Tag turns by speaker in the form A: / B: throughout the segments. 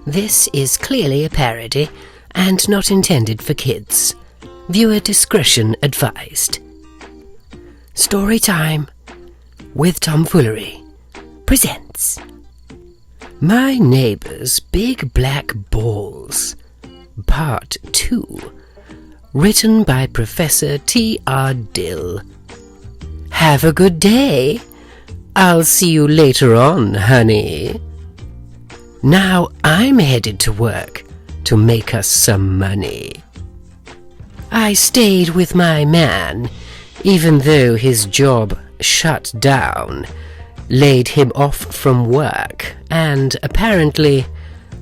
A: This is clearly a parody and not intended for kids. Viewer discretion advised. Story Time with Tom Foolery presents My Neighbor's Big Black Balls, Part 2, written by Professor T.R. Dyll. Have a good day. I'll see you later on, honey. Now I'm headed to work to make us some money. I stayed with my man, even though his job shut down, laid him off from work, and apparently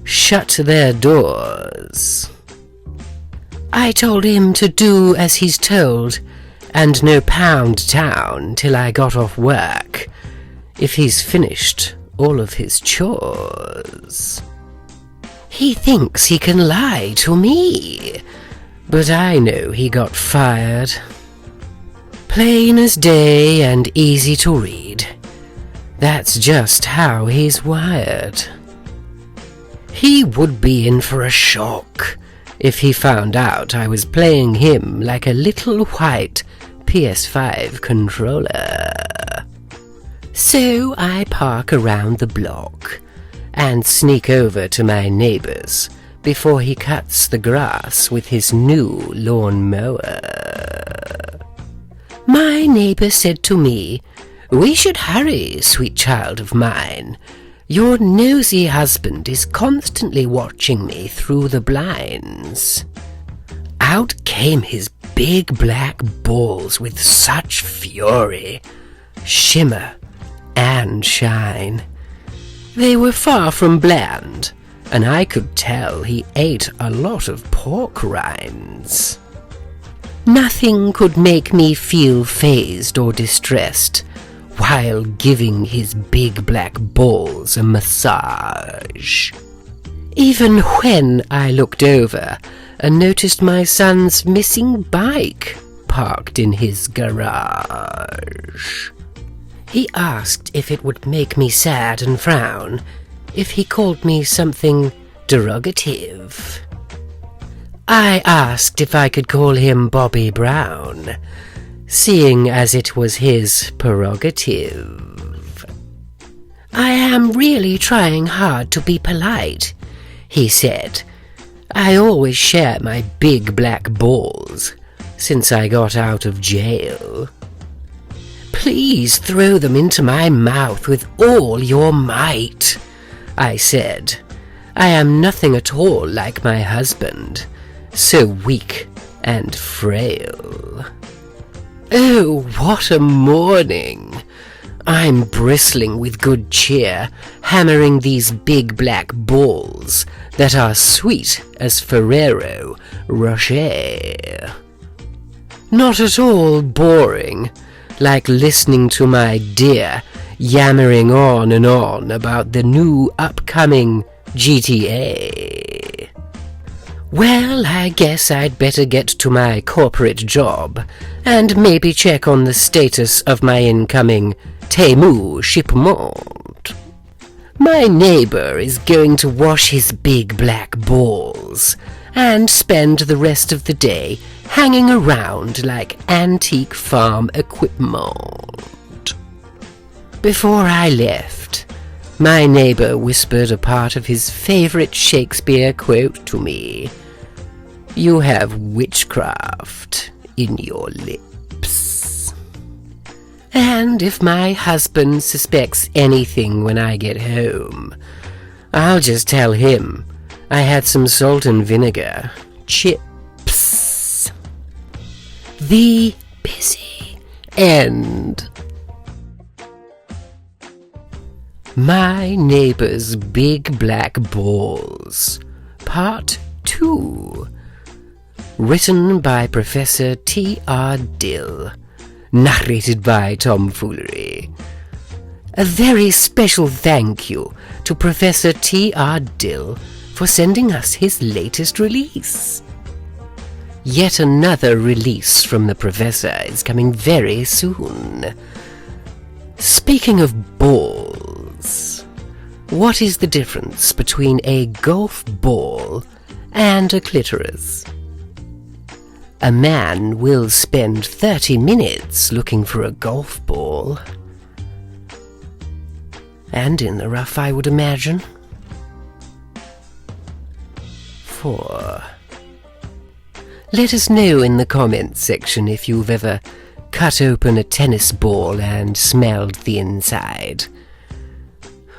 A: shut their doors. I told him to do as he's told, and no pound town till I got off work, if he's finished all of his chores. He thinks he can lie to me, but I know he got fired. Plain as day and easy to read. That's just how he's wired. He would be in for a shock if he found out I was playing him like a little white PS5 controller. So I park around the block and sneak over to my neighbor's before he cuts the grass with his new lawn mower. My neighbor said to me, "We should hurry, sweet child of mine. Your nosy husband is constantly watching me through the blinds." Out came his big black balls with such fury, shimmer, and shine. They were far from bland, and I could tell he ate a lot of pork rinds. Nothing could make me feel fazed or distressed while giving his big black balls a massage. Even when I looked over and noticed my son's missing bike parked in his garage. He asked if it would make me sad and frown if he called me something derogative. I asked if I could call him Bobby Brown, seeing as it was his prerogative. "I am really trying hard to be polite," he said. "I always share my big black balls since I got out of jail. Please throw them into my mouth with all your might," I said. "I am nothing at all like my husband, so weak and frail." Oh, what a morning! I'm bristling with good cheer, hammering these big black balls that are sweet as Ferrero Rocher. Not at all boring, like listening to my dear yammering on and on about the new upcoming GTA. Well, I guess I'd better get to my corporate job and maybe check on the status of my incoming Temu shipment. My neighbor is going to wash his big black balls and spend the rest of the day hanging around like antique farm equipment. Before I left, my neighbor whispered a part of his favorite Shakespeare quote to me. "You have witchcraft in your lips." And if my husband suspects anything when I get home, I'll just tell him I had some salt and vinegar chips. The busy end. My Neighbor's Big Black Balls, Part 2, written by Professor T.R. Dyll, narrated by Tom Foolery. A very special thank you to Professor T.R. Dyll for sending us his latest release. Yet another release from the Professor is coming very soon. Speaking of balls, What is the difference between a golf ball and a clitoris? A man will spend 30 minutes looking for a golf ball. And in the rough, I would imagine. 4. Let us know in the comments section if you've ever cut open a tennis ball and smelled the inside.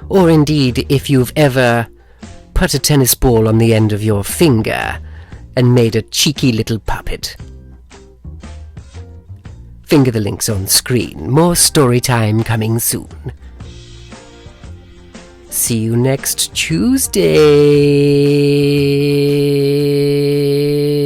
A: Or indeed, if you've ever put a tennis ball on the end of your finger and made a cheeky little puppet. Finger the links on screen. More story time coming soon. See you next Tuesday.